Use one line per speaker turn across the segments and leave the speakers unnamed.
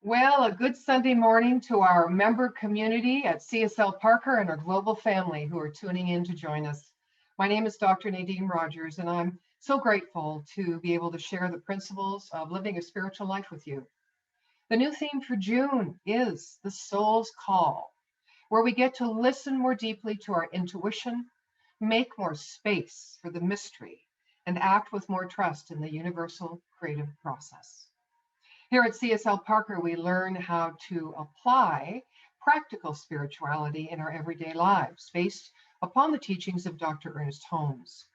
Well, a good Sunday morning to our member community at CSL Parker and our global family who are tuning in to join us. My name is Dr. Nadine Rogers, and I'm so grateful to be able to share the principles of living a spiritual life with you. The new theme for June is the soul's call, where we get to listen more deeply to our intuition, make more space for the mystery, and act with more trust in the universal creative process. Here at CSL Parker, we learn how to apply practical spirituality in our everyday lives based upon the teachings of Dr. Ernest Holmes.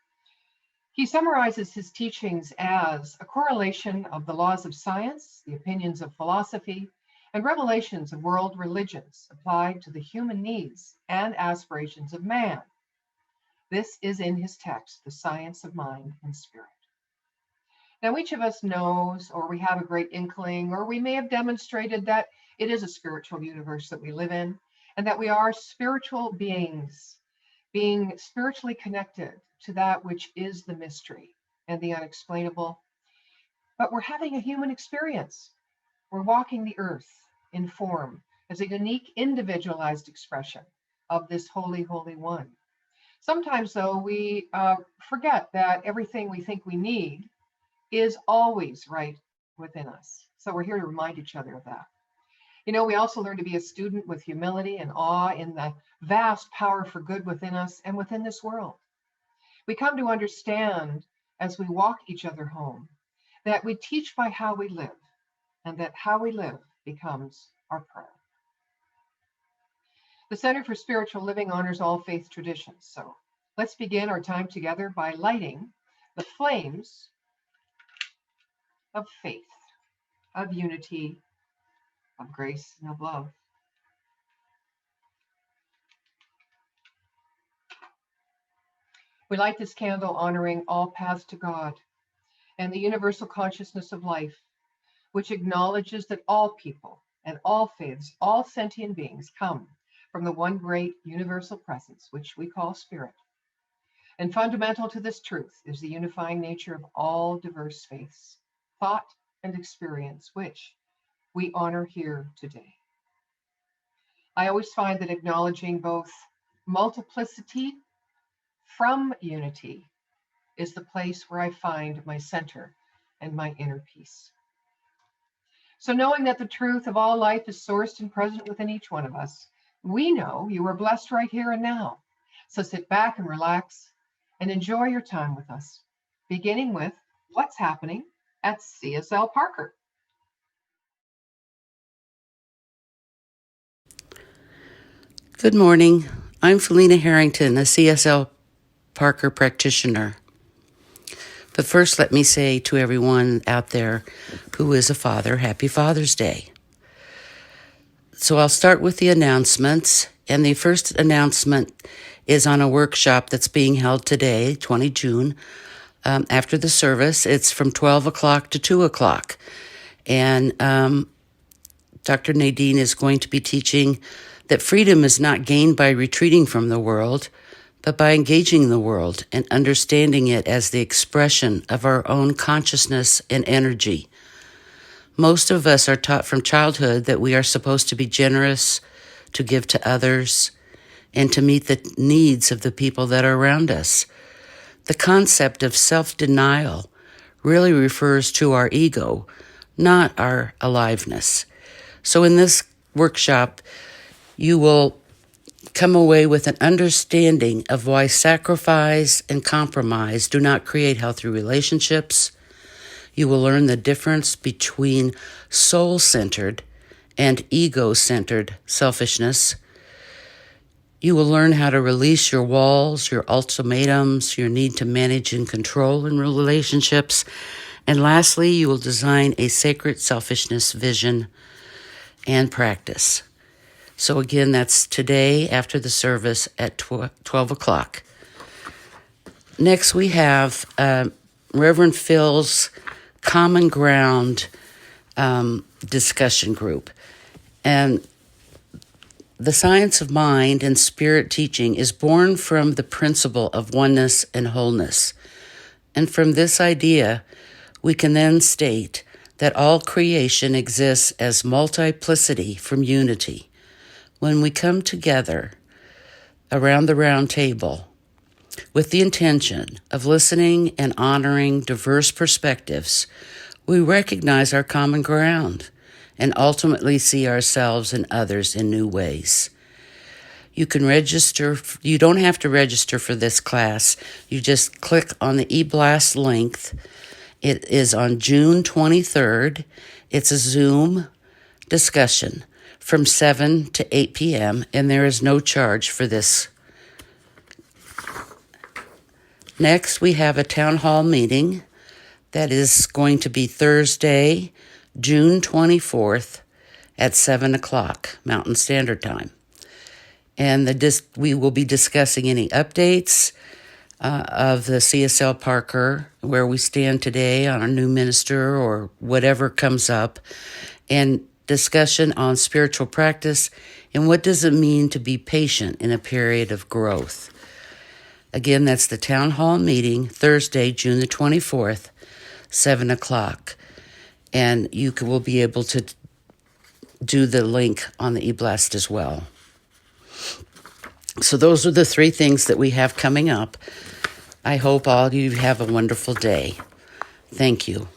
He summarizes his teachings as a correlation of the laws of science, the opinions of philosophy, and revelations of world religions applied to the human needs and aspirations of man. This is in his text, The Science of Mind and Spirit. Now, each of us knows, or we have a great inkling, or we may have demonstrated that it is a spiritual universe that we live in, and that we are spiritual beings, being spiritually connected to that which is the mystery and the unexplainable. But we're having a human experience. We're walking the earth in form as a unique, individualized expression of this holy, holy one. Sometimes, though, we forget that everything we think we need is always right within us. So we're here to remind each other of that. We also learn to be a student with humility and awe in the vast power for good within us and within this world. We come to understand as we walk each other home that we teach by how we live, and that how we live becomes our prayer. The Center for Spiritual Living honors all faith traditions. So let's begin our time together by lighting the flames of faith, of unity, of grace, and of love. We light this candle honoring all paths to God and the universal consciousness of life, which acknowledges that all people and all faiths, all sentient beings come from the one great universal presence, which we call spirit. And fundamental to this truth is the unifying nature of all diverse faiths, thought, and experience, which we honor here today. I always find that acknowledging both multiplicity from unity is the place where I find my center and my inner peace. So knowing that the truth of all life is sourced and present within each one of us, we know you are blessed right here and now. So sit back and relax and enjoy your time with us, beginning with what's happening at CSL Parker.
Good morning. I'm Felina Harrington, a CSL Parker practitioner. But first, let me say to everyone out there who is a father, Happy Father's Day. So I'll start with the announcements. And the first announcement is on a workshop that's being held today, 20 June, after the service. It's from 12 o'clock to 2 o'clock. And Dr. Nadine is going to be teaching that freedom is not gained by retreating from the world, but by engaging the world and understanding it as the expression of our own consciousness and energy. Most of us are taught from childhood that we are supposed to be generous, to give to others, and to meet the needs of the people that are around us. The concept of self-denial really refers to our ego, not our aliveness. So in this workshop, you will come away with an understanding of why sacrifice and compromise do not create healthy relationships. You will learn the difference between soul-centered and ego-centered selfishness. You will learn how to release your walls, your ultimatums, your need to manage and control in relationships. And lastly, you will design a sacred selfishness vision and practice. So again, that's today after the service at 12 o'clock. Next, we have Reverend Phil's Common Ground discussion group. And the science of mind and spirit teaching is born from the principle of oneness and wholeness. And from this idea, we can then state that all creation exists as multiplicity from unity. When we come together around the round table with the intention of listening and honoring diverse perspectives, we recognize our common ground and ultimately see ourselves and others in new ways. You can register. You don't have to register for this class. You just click on the eBlast link. It is on June 23rd. It's a Zoom discussion from 7 to 8 p.m., and there is no charge for this. Next, we have a town hall meeting that is going to be Thursday, June 24th at 7 o'clock Mountain Standard Time. And we will be discussing any updates of the CSL Parker, where we stand today on our new minister or whatever comes up, and discussion on spiritual practice and what does it mean to be patient in a period of growth. Again, that's the town hall meeting, Thursday, June the 24th, 7 o'clock. And you will be able to do the link on the eBlast as well. So those are the three things that we have coming up. I hope all of you have a wonderful day. Thank you.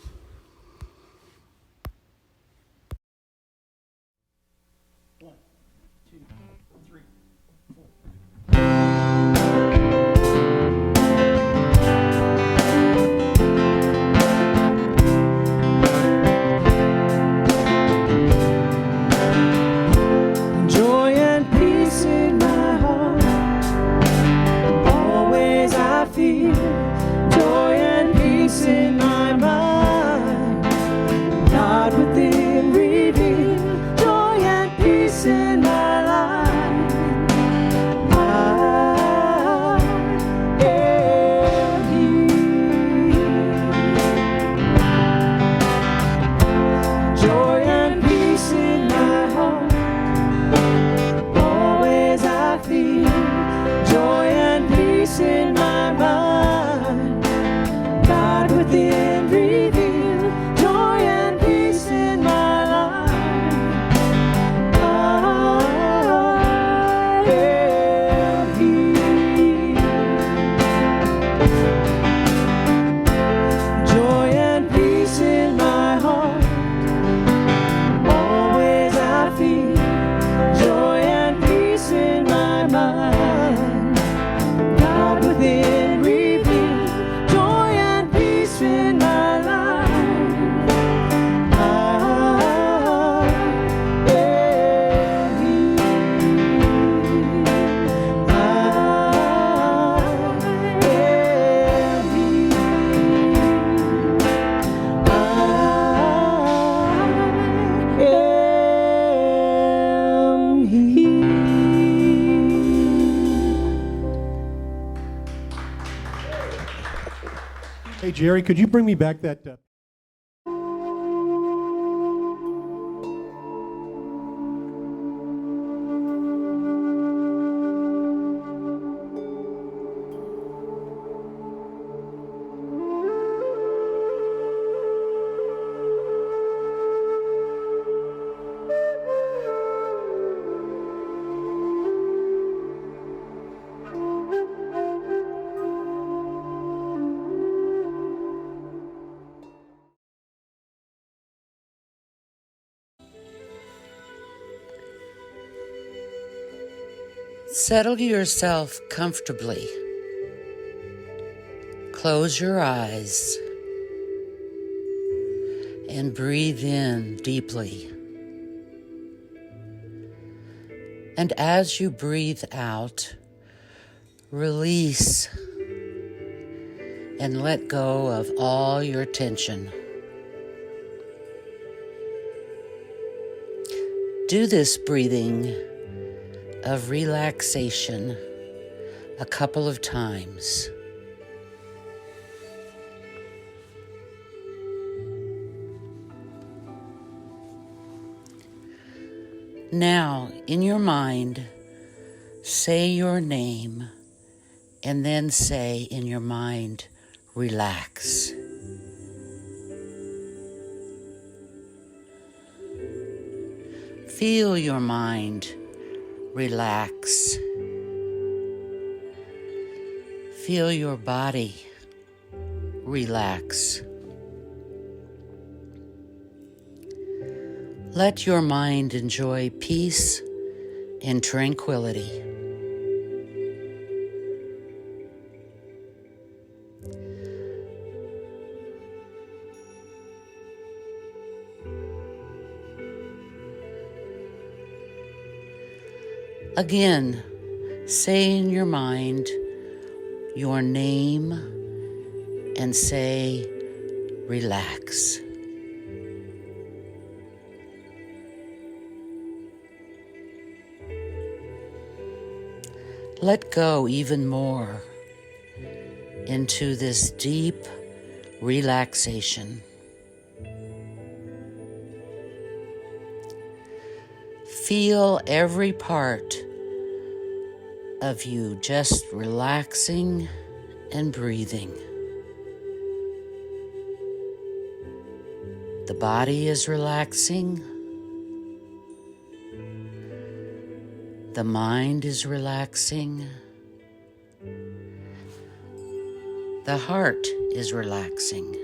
Hey, Jerry, could you bring me back that...
Settle yourself comfortably. Close your eyes and breathe in deeply. And as you breathe out, release and let go of all your tension. Do this breathing of relaxation a couple of times. Now, in your mind, say your name and then say in your mind, relax. Feel your mind relax. Feel your body relax. Let your mind enjoy peace and tranquility. Again, say in your mind your name and say, relax. Let go even more into this deep relaxation. Feel every part of you just relaxing and breathing. The body is relaxing. The mind is relaxing. The heart is relaxing.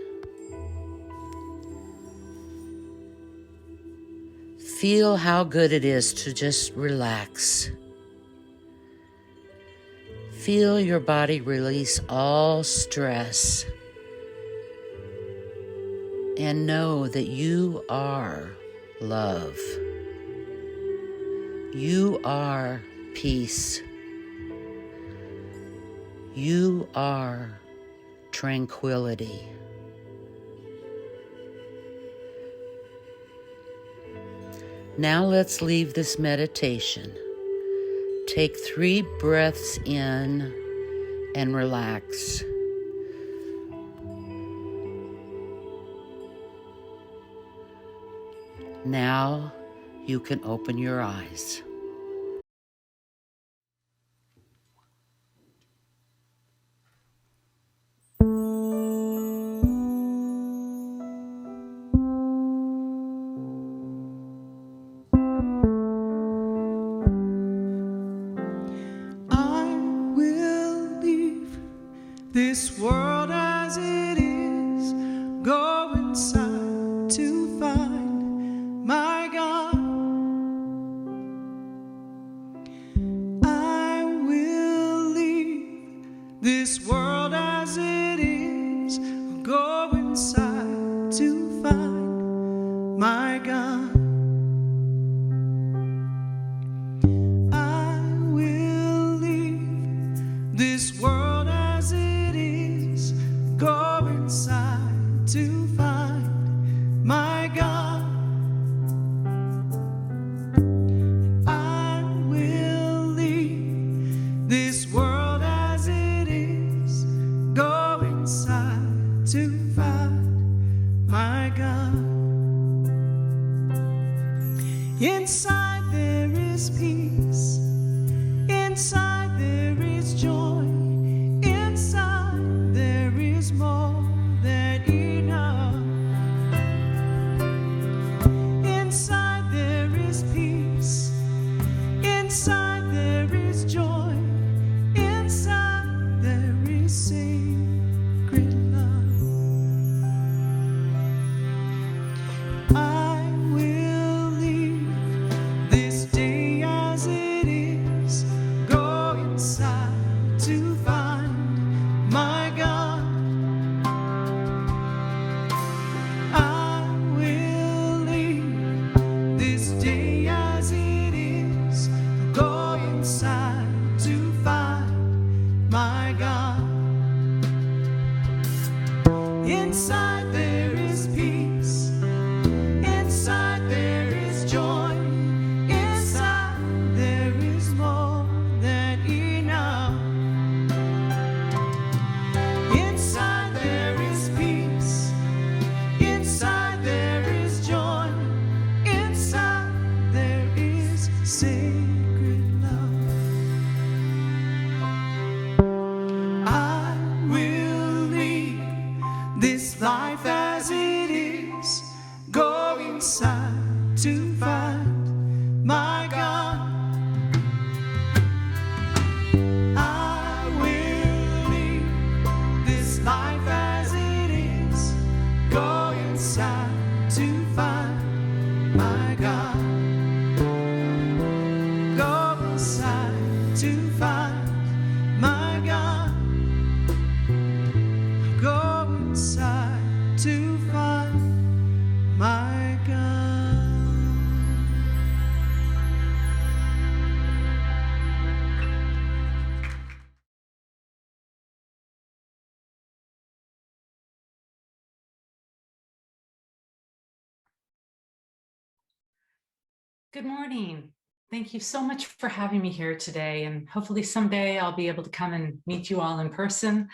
Feel how good it is to just relax. Feel your body release all stress. And know that you are love. You are peace. You are tranquility. Now let's leave this meditation. Take 3 breaths in and relax. Now you can open your eyes.
This world as it is, go inside to find my God. I will leave this world as it is, go inside to find my God. I will leave this world as it is, go inside to find my God. I will leave this world as it is, go inside to find my God. Inside there is peace, inside there is joy, inside there is more than enough. Inside there is peace, inside there is joy, inside there is sacred love. I will leave this day as it is, go inside to find my God. I will leave this day as it is, go inside to find my God. Inside there is peace, inside there is joy, inside there is more than enough. Inside there is peace, inside there is joy, inside there is sacred love. I will leave this life as it is, go inside to find my God. I will leave this life as it is, go inside to find my God. Go inside to find my God. Go inside to find my God.
Good morning. Thank you so much for having me here today, and hopefully someday I'll be able to come and meet you all in person.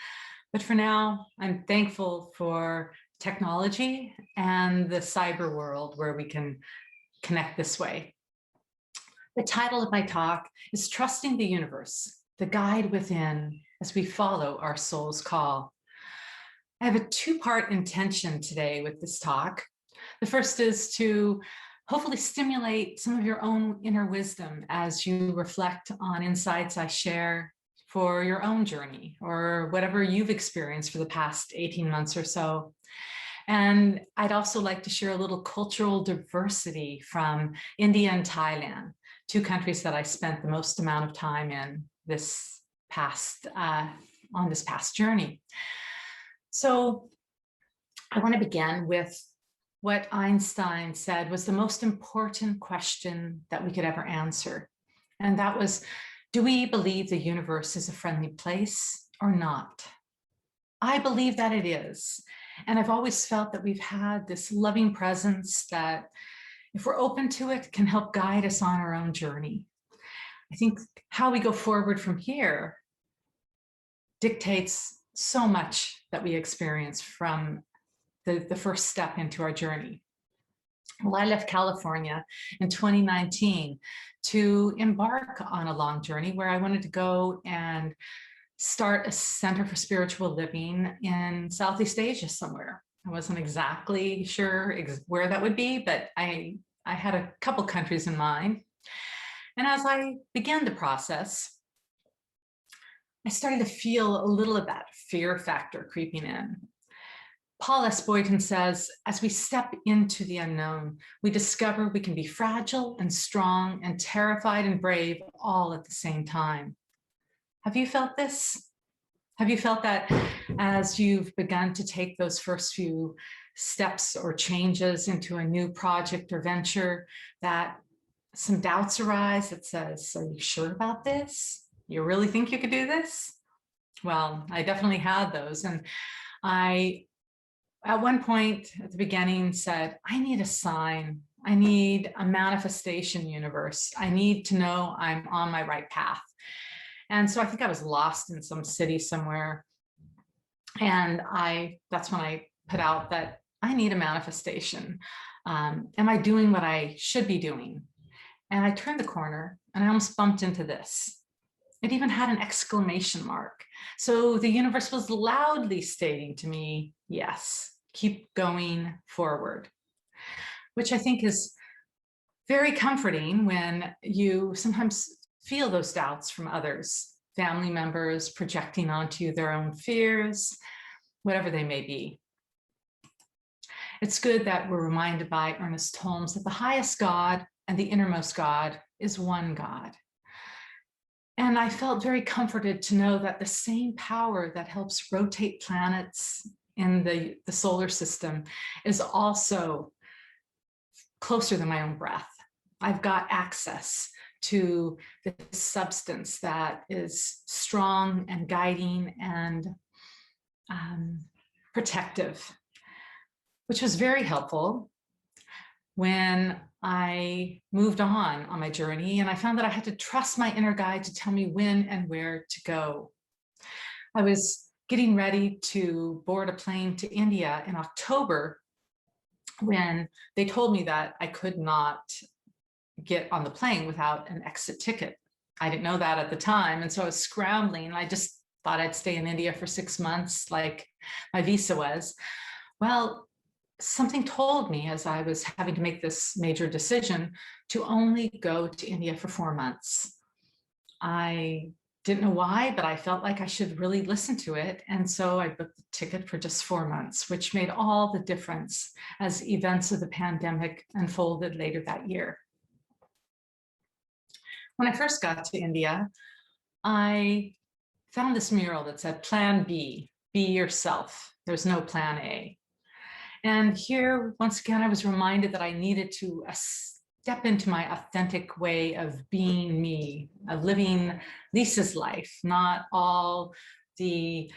But for now, I'm thankful for technology and the cyber world where we can connect this way. The title of my talk is Trusting the Universe, the Guide Within as we follow our soul's call. I have a two-part intention today with this talk. The first is to hopefully stimulate some of your own inner wisdom as you reflect on insights I share for your own journey or whatever you've experienced for the past 18 months or so. And I'd also like to share a little cultural diversity from India and Thailand, two countries that I spent the most amount of time in this past, on this past journey. So I want to begin with what Einstein said was the most important question that we could ever answer. And that was, do we believe the universe is a friendly place or not? I believe that it is. And I've always felt that we've had this loving presence that, if we're open to it, can help guide us on our own journey. I think how we go forward from here dictates so much that we experience from the first step into our journey. Well, I left California in 2019 to embark on a long journey where I wanted to go and start a center for spiritual living in Southeast Asia somewhere. I wasn't exactly sure where that would be, but I had a couple countries in mind. And as I began the process, I started to feel a little of that fear factor creeping in. Paul S. Boyden says, as we step into the unknown, we discover we can be fragile and strong and terrified and brave all at the same time. Have you felt this? Have you felt that as you've begun to take those first few steps or changes into a new project or venture, that some doubts arise that says, are you sure about this? You really think you could do this? Well, I definitely had those. And I, at one point at the beginning, said, I need a sign. I need a manifestation universe. I need to know I'm on my right path. And so I think I was lost in some city somewhere. And that's when I put out that I need a manifestation. Am I doing what I should be doing? And I turned the corner and I almost bumped into this. It even had an exclamation mark. So the universe was loudly stating to me, yes, keep going forward, which I think is very comforting when you sometimes feel those doubts from others, family members projecting onto you their own fears, whatever they may be. It's good that we're reminded by Ernest Holmes that the highest God and the innermost God is one God. And I felt very comforted to know that the same power that helps rotate planets in the solar system is also closer than my own breath. I've got access to this substance that is strong and guiding and protective, which was very helpful when I moved on my journey, and I found that I had to trust my inner guide to tell me when and where to go. I was getting ready to board a plane to India in October when they told me that I could not get on the plane without an exit ticket. I didn't know that at the time, and so I was scrambling. I just thought I'd stay in India for 6 months like my visa was. Well, something told me as I was having to make this major decision to only go to India for 4 months. I didn't know why, but I felt like I should really listen to it. And so I booked the ticket for just 4 months, which made all the difference as events of the pandemic unfolded later that year. When I first got to India, I found this mural that said, Plan B, be yourself. There's no plan A. And here, once again, I was reminded that I needed to step into my authentic way of being me, of living Lisa's life, not all the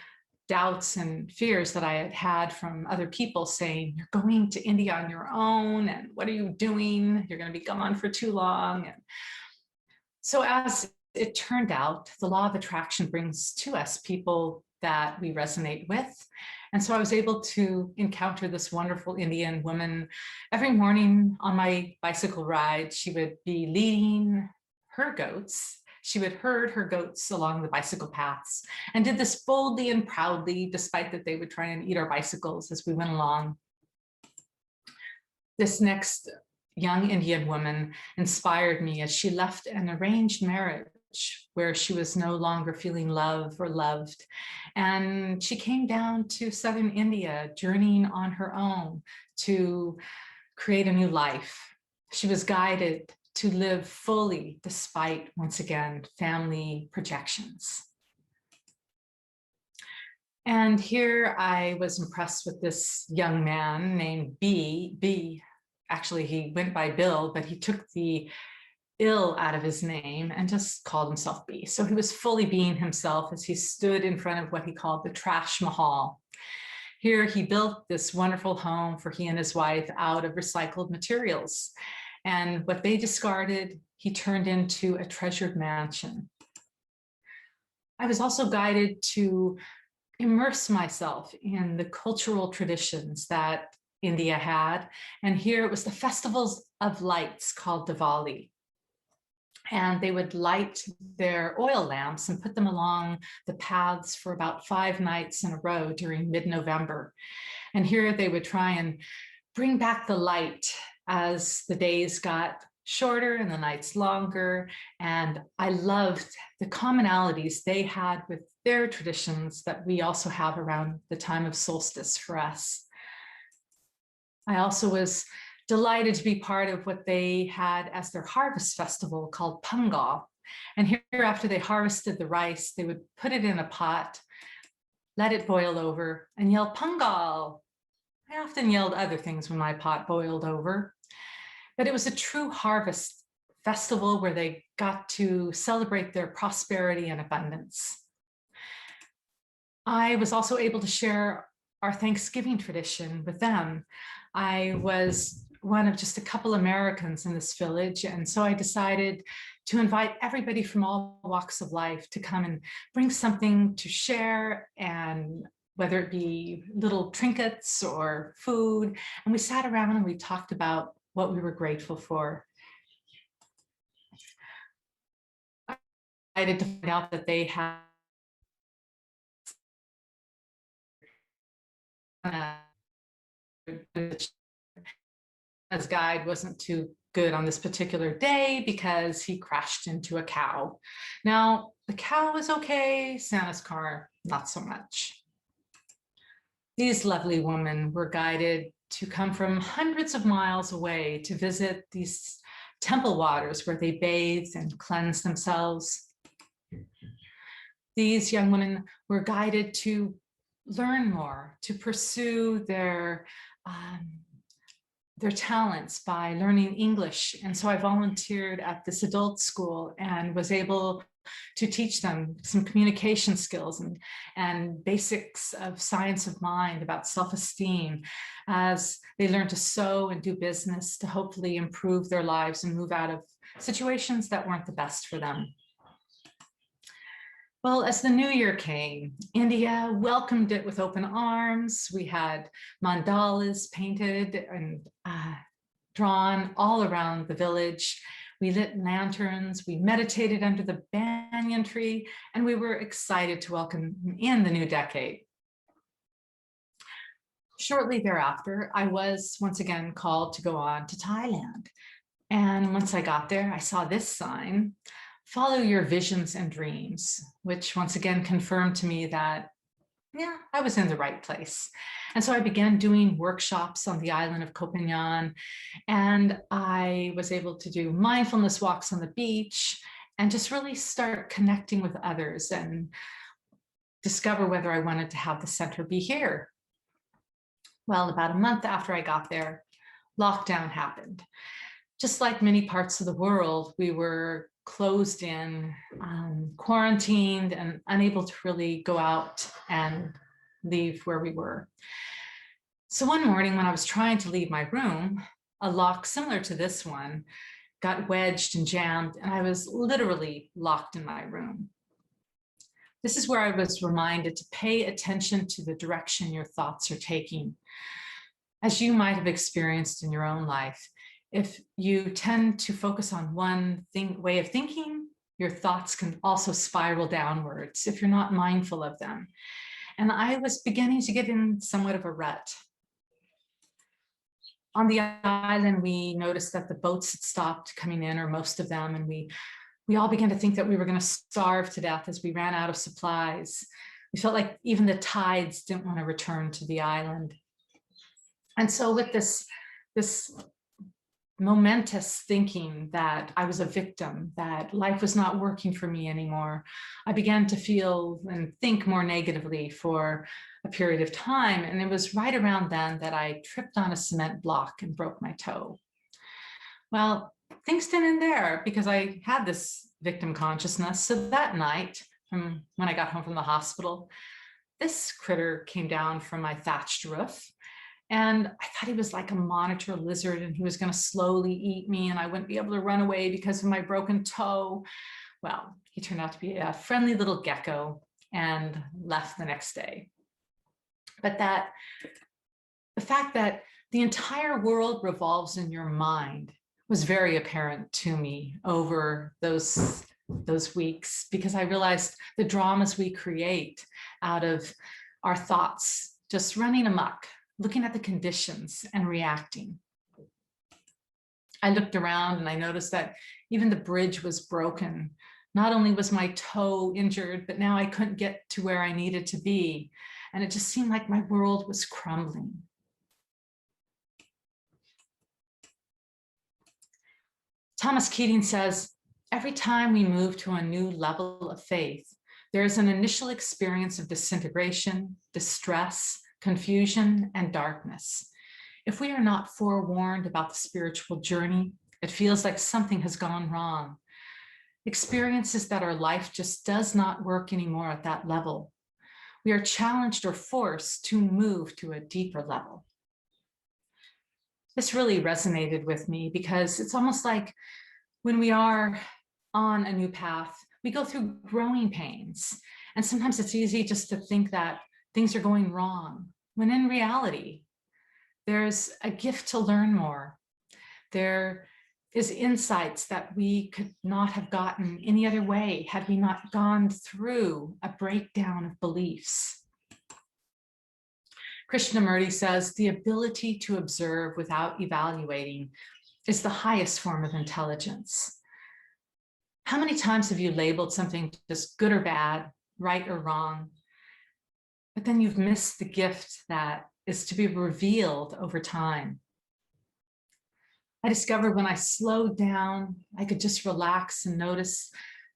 doubts and fears that I had had from other people saying, you're going to India on your own, and what are you doing? You're going to be gone for too long. And so as it turned out, the law of attraction brings to us people that we resonate with. And so I was able to encounter this wonderful Indian woman every morning on my bicycle ride. She would be leading her goats. She would herd her goats along the bicycle paths and did this boldly and proudly, despite that they would try and eat our bicycles as we went along. This next young Indian woman inspired me as she left an arranged marriage where she was no longer feeling love or loved. And she came down to southern India, journeying on her own to create a new life. She was guided to live fully despite, once again, family projections. And here I was impressed with this young man named B. Actually, he went by Bill, but he took the ill out of his name and just called himself B. So he was fully being himself as he stood in front of what he called the Trash Mahal. Here he built this wonderful home for he and his wife out of recycled materials. And what they discarded, he turned into a treasured mansion. I was also guided to immerse myself in the cultural traditions that India had. And here it was the festivals of lights called Diwali. And they would light their oil lamps and put them along the paths for about 5 nights in a row during mid-November. And here they would try and bring back the light as the days got shorter and the nights longer. And I loved the commonalities they had with their traditions that we also have around the time of solstice for us. I also was delighted to be part of what they had as their harvest festival called Pongal. And here, after they harvested the rice, they would put it in a pot, let it boil over, and yell Pongal. I often yelled other things when my pot boiled over, but it was a true harvest festival where they got to celebrate their prosperity and abundance. I was also able to share our Thanksgiving tradition with them. I was one of just a couple Americans in this village. And so I decided to invite everybody from all walks of life to come and bring something to share, and whether it be little trinkets or food. And we sat around and we talked about what we were grateful for. I did find out that they had his guide wasn't too good on this particular day because he crashed into a cow. Now, the cow was okay, Santa's car, not so much. These lovely women were guided to come from hundreds of miles away to visit these temple waters where they bathed and cleansed themselves. These young women were guided to learn more, to pursue their talents by learning English. And so I volunteered at this adult school and was able to teach them some communication skills and basics of science of mind about self-esteem as they learn to sew and do business to hopefully improve their lives and move out of situations that weren't the best for them. Well, as the new year came, India welcomed it with open arms. We had mandalas painted and drawn all around the village. We lit lanterns, we meditated under the banyan tree, and we were excited to welcome in the new decade. Shortly thereafter, I was once again called to go on to Thailand. And once I got there, I saw this sign, follow your visions and dreams, which once again confirmed to me that, yeah, I was in the right place. And so I began doing workshops on the island of Koh Phangan, and I was able to do mindfulness walks on the beach and just really start connecting with others and discover whether I wanted to have the center be here. Well, about a month after I got there, lockdown happened. Just like many parts of the world, we were closed in, quarantined, and unable to really go out and leave where we were. So one morning when I was trying to leave my room, a lock similar to this one got wedged and jammed, and I was literally locked in my room. This is where I was reminded to pay attention to the direction your thoughts are taking. As you might have experienced in your own life, if you tend to focus on one way of thinking, your thoughts can also spiral downwards if you're not mindful of them. And I was beginning to get in somewhat of a rut. On the island, we noticed that the boats had stopped coming in, or most of them, and we all began to think that we were going to starve to death as we ran out of supplies. We felt like even the tides didn't want to return to the island. And so with this momentous thinking that I was a victim, that life was not working for me anymore, I began to feel and think more negatively for a period of time. And it was right around then that I tripped on a cement block and broke my toe. Well, things didn't end there because I had this victim consciousness. So that night, when I got home from the hospital, this critter came down from my thatched roof. And I thought he was like a monitor lizard and he was going to slowly eat me and I wouldn't be able to run away because of my broken toe. Well, he turned out to be a friendly little gecko and left the next day. But the fact that the entire world revolves in your mind was very apparent to me over those weeks, because I realized the dramas we create out of our thoughts just running amok, looking at the conditions and reacting. I looked around and I noticed that even the bridge was broken. Not only was my toe injured, but now I couldn't get to where I needed to be. And it just seemed like my world was crumbling. Thomas Keating says, every time we move to a new level of faith, there is an initial experience of disintegration, distress, confusion, and darkness. If we are not forewarned about the spiritual journey, it feels like something has gone wrong. Experiences that our life just does not work anymore at that level. We are challenged or forced to move to a deeper level. This really resonated with me because it's almost like when we are on a new path, we go through growing pains. And sometimes it's easy just to think that things are going wrong, when in reality, there's a gift to learn more. There is insights that we could not have gotten any other way had we not gone through a breakdown of beliefs. Krishnamurti says, the ability to observe without evaluating is the highest form of intelligence. How many times have you labeled something just good or bad, right or wrong? But then you've missed the gift that is to be revealed over time. I discovered when I slowed down, I could just relax and notice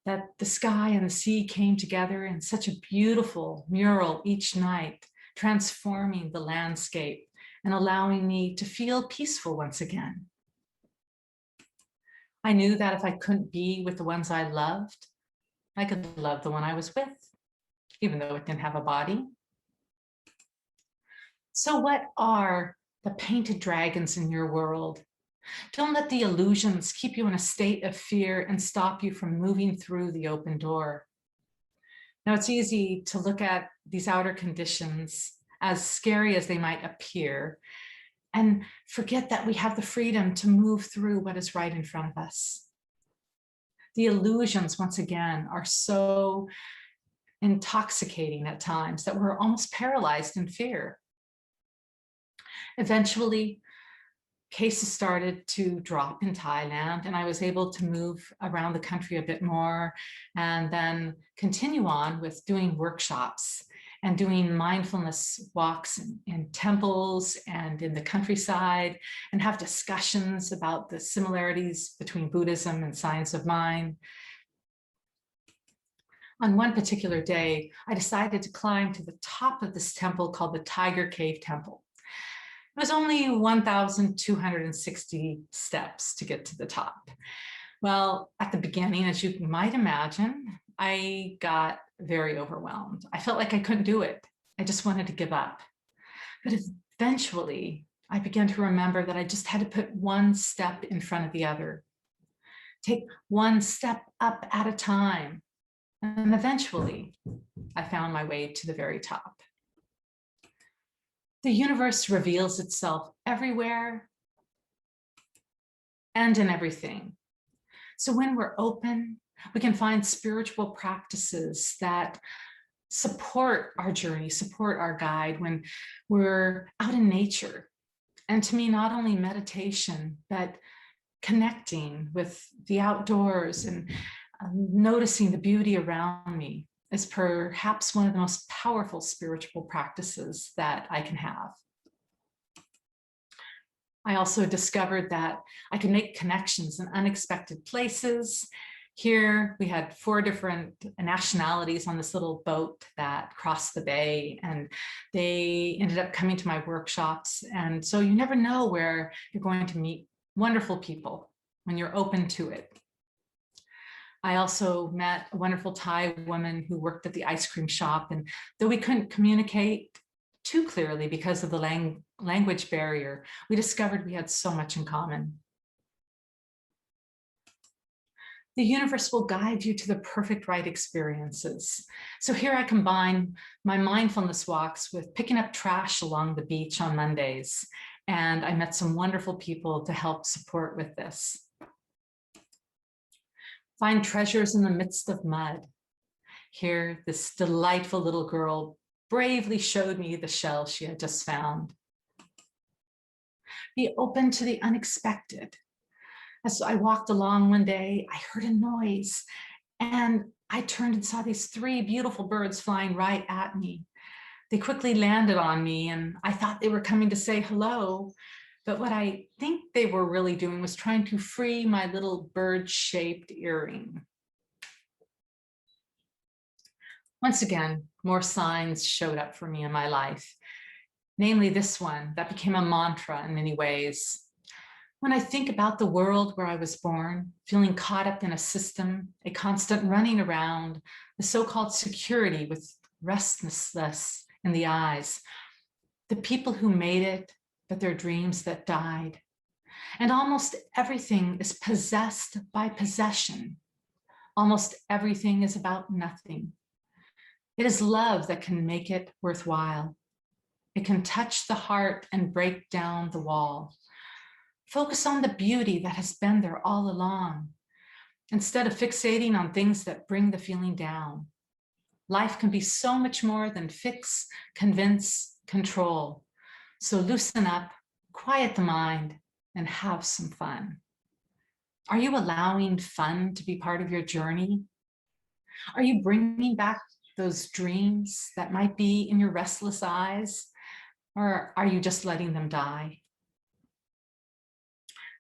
that the sky and the sea came together in such a beautiful mural each night, transforming the landscape and allowing me to feel peaceful once again. I knew that if I couldn't be with the ones I loved, I could love the one I was with, even though it didn't have a body. So what are the painted dragons in your world? Don't let the illusions keep you in a state of fear and stop you from moving through the open door. Now, it's easy to look at these outer conditions, as scary as they might appear, and forget that we have the freedom to move through what is right in front of us. The illusions, once again, are so intoxicating at times that we're almost paralyzed in fear. Eventually, cases started to drop in Thailand, and I was able to move around the country a bit more and then continue on with doing workshops and doing mindfulness walks in temples and in the countryside, and have discussions about the similarities between Buddhism and science of mind. On one particular day, I decided to climb to the top of this temple called the Tiger Cave Temple. It was only 1,260 steps to get to the top. Well, at the beginning, as you might imagine, I got very overwhelmed. I felt like I couldn't do it. I just wanted to give up. But eventually, I began to remember that I just had to put one step in front of the other. Take one step up at a time. And eventually, I found my way to the very top. The universe reveals itself everywhere and in everything. So when we're open, we can find spiritual practices that support our journey, support our guide when we're out in nature. And to me, not only meditation, but connecting with the outdoors and noticing the beauty around me is perhaps one of the most powerful spiritual practices that I can have. I also discovered that I can make connections in unexpected places. Here we had 4 different nationalities on this little boat that crossed the bay, and they ended up coming to my workshops. And so you never know where you're going to meet wonderful people when you're open to it. I also met a wonderful Thai woman who worked at the ice cream shop, and though we couldn't communicate too clearly because of the language barrier, we discovered we had so much in common. The universe will guide you to the perfect right experiences. So here I combine my mindfulness walks with picking up trash along the beach on Mondays, and I met some wonderful people to help support with this. Find treasures in the midst of mud. Here, this delightful little girl bravely showed me the shell she had just found. Be open to the unexpected. As I walked along one day, I heard a noise, and I turned and saw these 3 beautiful birds flying right at me. They quickly landed on me, and I thought they were coming to say hello. But what I think they were really doing was trying to free my little bird-shaped earring. Once again, more signs showed up for me in my life, namely this one that became a mantra in many ways. When I think about the world where I was born, feeling caught up in a system, a constant running around, the so-called security with restlessness in the eyes, the people who made it, but their dreams that died. And almost everything is possessed by possession. Almost everything is about nothing. It is love that can make it worthwhile. It can touch the heart and break down the wall. Focus on the beauty that has been there all along, instead of fixating on things that bring the feeling down. Life can be so much more than fix, convince, control. So loosen up, quiet the mind, and have some fun. Are you allowing fun to be part of your journey? Are you bringing back those dreams that might be in your restless eyes, or are you just letting them die?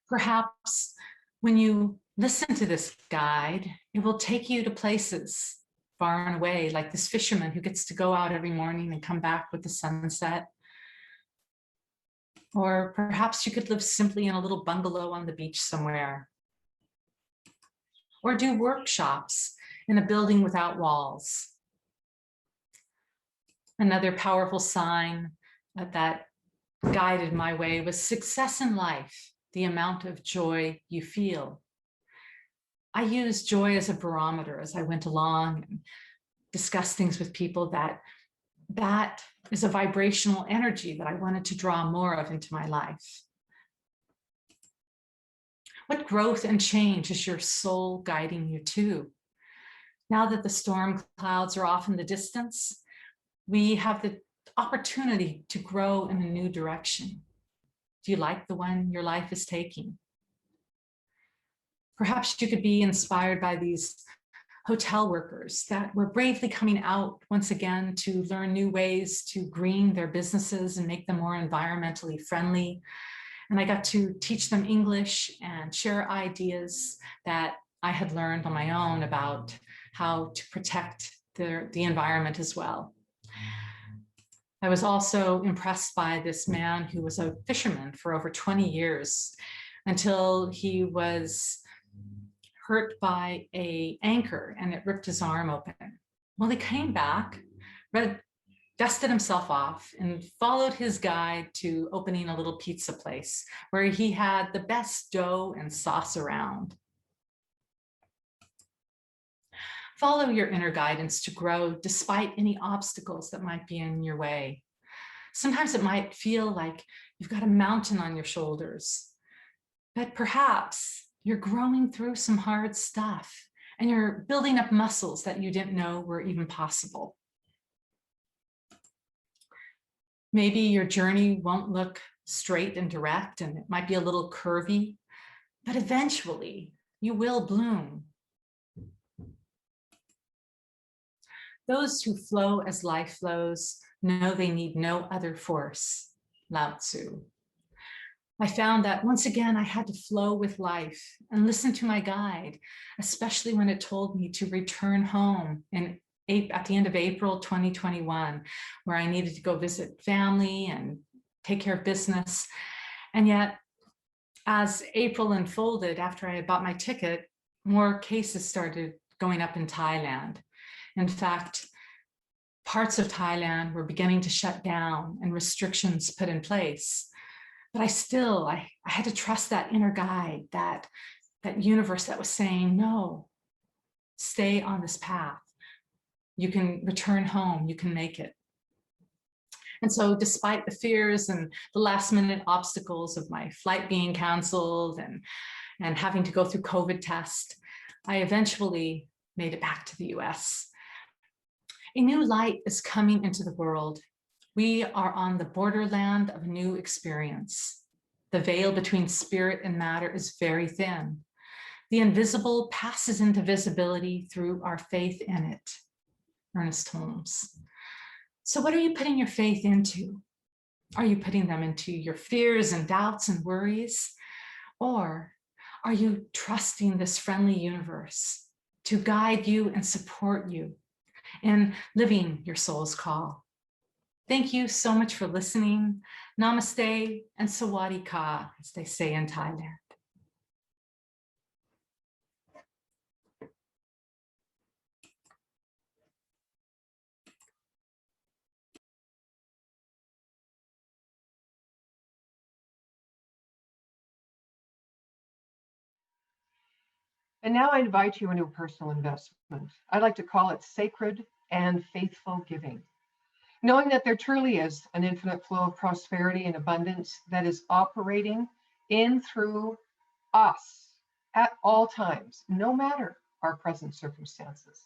Perhaps when you listen to this guide, it will take you to places far and away, like this fisherman who gets to go out every morning and come back with the sunset. Or perhaps you could live simply in a little bungalow on the beach somewhere. Or do workshops in a building without walls. Another powerful sign that guided my way was success in life, the amount of joy you feel. I used joy as a barometer as I went along and discussed things with people that is a vibrational energy that I wanted to draw more of into my life. What growth and change is your soul guiding you to? Now that the storm clouds are off in the distance, we have the opportunity to grow in a new direction. Do you like the one your life is taking? Perhaps you could be inspired by these hotel workers that were bravely coming out once again to learn new ways to green their businesses and make them more environmentally friendly. And I got to teach them English and share ideas that I had learned on my own about how to protect the environment as well. I was also impressed by this man who was a fisherman for over 20 years until he was hurt by an anchor and it ripped his arm open. Well, he came back, dusted himself off, and followed his guide to opening a little pizza place where he had the best dough and sauce around. Follow your inner guidance to grow despite any obstacles that might be in your way. Sometimes it might feel like you've got a mountain on your shoulders, but perhaps you're growing through some hard stuff and you're building up muscles that you didn't know were even possible. Maybe your journey won't look straight and direct and it might be a little curvy, but eventually you will bloom. Those who flow as life flows know they need no other force. Lao Tzu. I found that once again, I had to flow with life and listen to my guide, especially when it told me to return home at the end of April 2021, where I needed to go visit family and take care of business. And yet, as April unfolded, after I had bought my ticket, more cases started going up in Thailand. In fact, parts of Thailand were beginning to shut down and restrictions put in place. But I had to trust that inner guide, that universe that was saying, no, stay on this path. You can return home, you can make it. And so despite the fears and the last minute obstacles of my flight being canceled and having to go through COVID test, I eventually made it back to the US. A new light is coming into the world. We are on the borderland of a new experience. The veil between spirit and matter is very thin. The invisible passes into visibility through our faith in it. Ernest Holmes. So what are you putting your faith into? Are you putting them into your fears and doubts and worries? Or are you trusting this friendly universe to guide you and support you in living your soul's call? Thank you so much for listening. Namaste and Sawadee Ka, as they say in Thailand.
And now I invite you into a personal investment. I like to call it sacred and faithful giving. Knowing that there truly is an infinite flow of prosperity and abundance that is operating in through us at all times, no matter our present circumstances.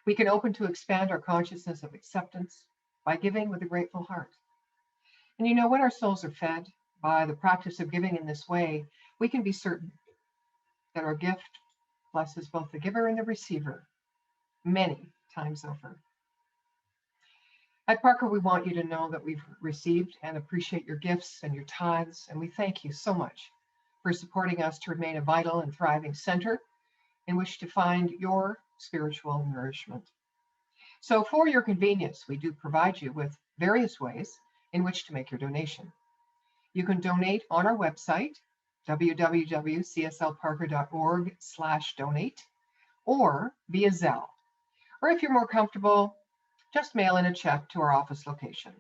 We can open to expand our consciousness of acceptance by giving with a grateful heart. And you know, when our souls are fed by the practice of giving in this way, we can be certain that our gift blesses both the giver and the receiver many times over. At Parker, we want you to know that we've received and appreciate your gifts and your tithes, and we thank you so much for supporting us to remain a vital and thriving center in which to find your spiritual nourishment. So for your convenience, we do provide you with various ways in which to make your donation. You can donate on our website, www.cslparker.org/donate, or via Zelle. Or if you're more comfortable, just mail in a check to our office location.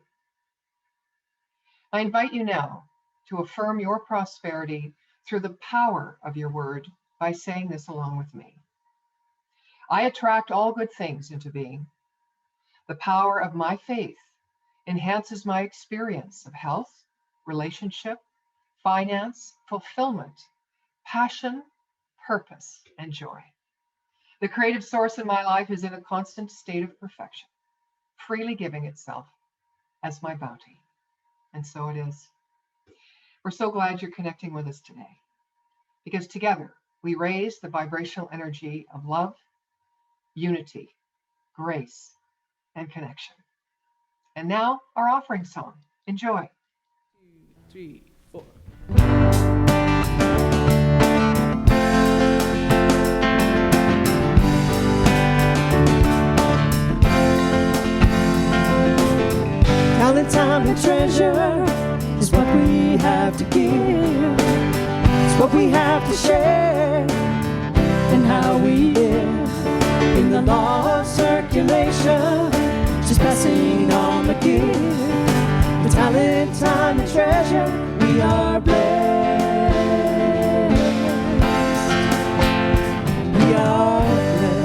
I invite you now to affirm your prosperity through the power of your word by saying this along with me. I attract all good things into being. The power of my faith enhances my experience of health, relationship, finance, fulfillment, passion, purpose, and joy. The creative source in my life is in a constant state of perfection, freely giving itself as my bounty. And so it is. We're so glad you're connecting with us today, because together we raise the vibrational energy of love, unity, grace, and connection. And now our offering song. Enjoy.
3, 4.
Talent, time, and treasure is what we have to give. It's what we have to share, and how we live in the law of circulation, just passing on the gift. The talent, time, and treasure, we are blessed. We are blessed.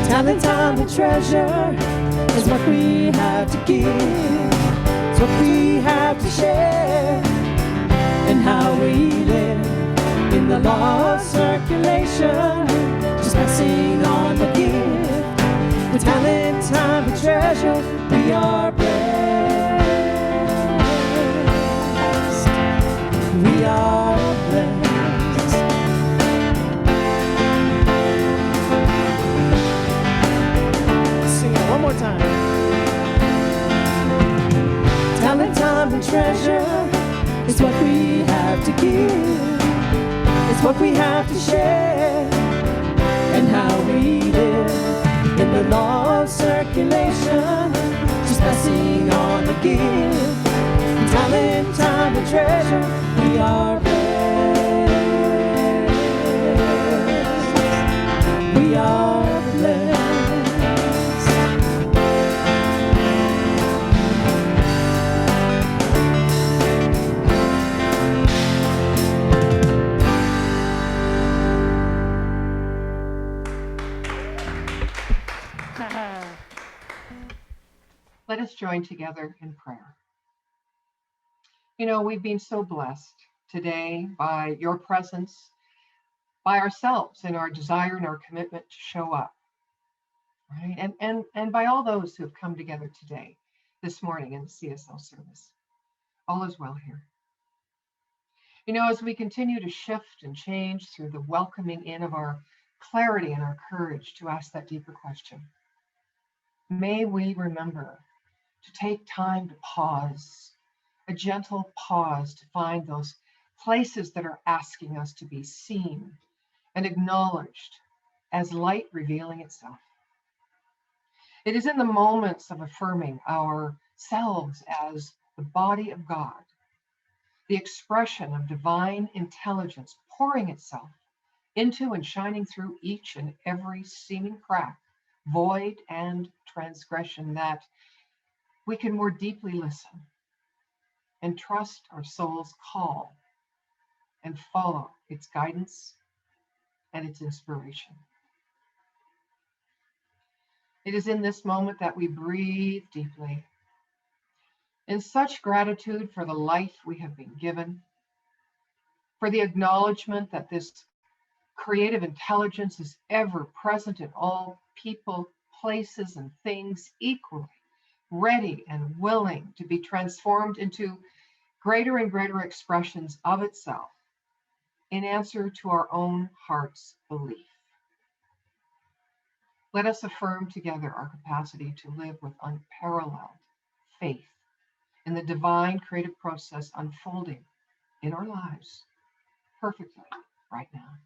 Talent, time, and treasure is what we have to give. It's what we have to share, and how we live in the law of circulation, just passing on the gift. With talent, time, and treasure, we are blessed. We are blessed. Sing it one more time. Talent, time, and treasure is what we have to give. It's what we have to share, and how we live in the law of circulation, just passing on the gift. Talent, time, and treasure, we are blessed. We are blessed.
Let us join together in prayer. You know, we've been so blessed today by your presence, by ourselves and our desire and our commitment to show up, right? And by all those who have come together today, this morning in the CSL service. All is well here. You know, as we continue to shift and change through the welcoming in of our clarity and our courage to ask that deeper question, may we remember to take time to pause, a gentle pause to find those places that are asking us to be seen and acknowledged as light revealing itself. It is in the moments of affirming ourselves as the body of God, the expression of divine intelligence pouring itself into and shining through each and every seeming crack, void, and transgression, that we can more deeply listen and trust our soul's call and follow its guidance and its inspiration. It is in this moment that we breathe deeply in such gratitude for the life we have been given, for the acknowledgement that this creative intelligence is ever present in all people, places, and things equally, ready and willing to be transformed into greater and greater expressions of itself in answer to our own heart's belief. Let us affirm together our capacity to live with unparalleled faith in the divine creative process unfolding in our lives perfectly right now.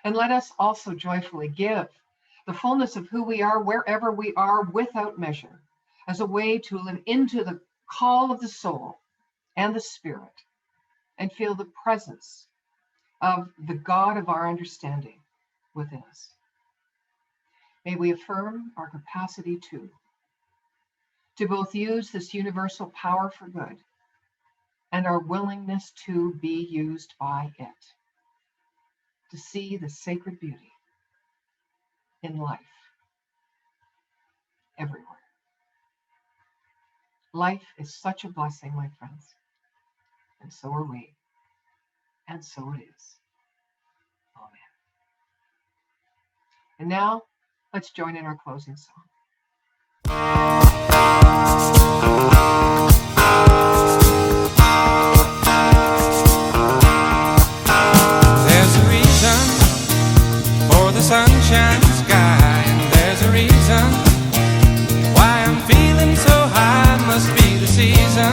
And let us also joyfully give the fullness of who we are wherever we are without measure, as a way to live into the call of the soul and the spirit and feel the presence of the God of our understanding within us. May we affirm our capacity to both use this universal power for good and our willingness to be used by it, to see the sacred beauty in life everywhere. Life is such a blessing, my friends, and so are we, and so it is. Amen. And now, let's join in our closing song.
There's a reason for the sunshine sky, and there's a reason why I'm feeling so high. Must be the season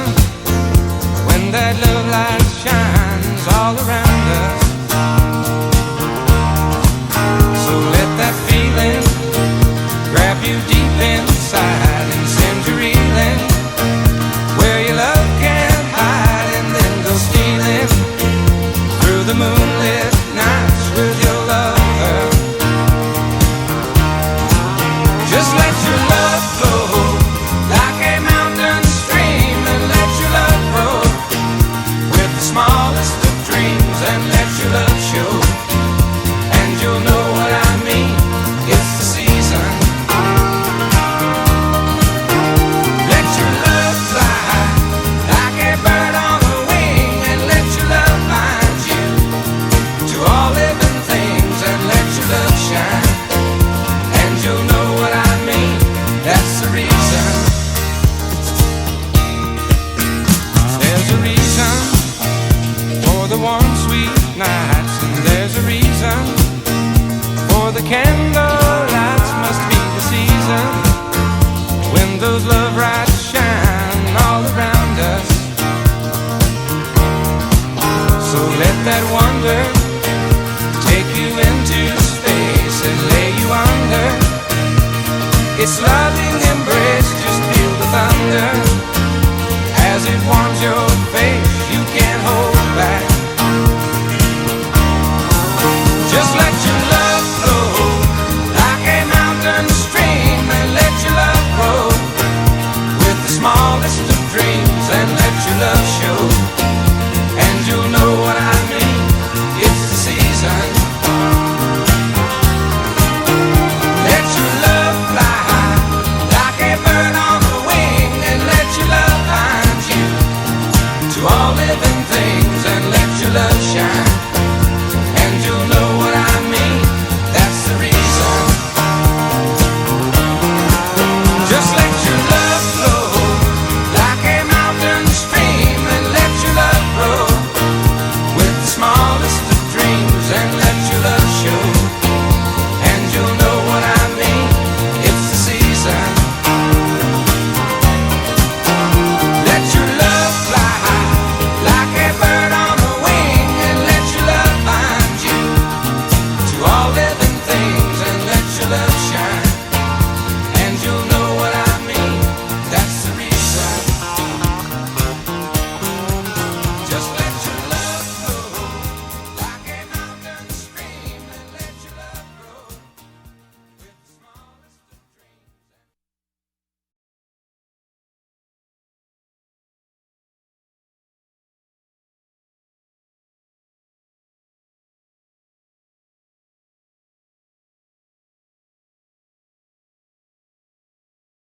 when that love light shines all around us. So let that feeling grab you deep inside and send you reeling where your love can't hide, and then go stealing through the moonlit nights with your lover. Just let your love flow like a mountain stream, and let your love grow with the smallest of dreams, and let your love show, and you'll know what I mean. It's the season. Let your love fly like a bird on a wing, and let your love bind you to all living things, and let your love shine, and you'll know what I mean. That's the reason. There's a reason for the warm, sweet nights, and there's a reason for the candle lights. Must be the season when those love lights shine all around us. So let that wonder take you into space and lay you under its loving embrace. Just feel the thunder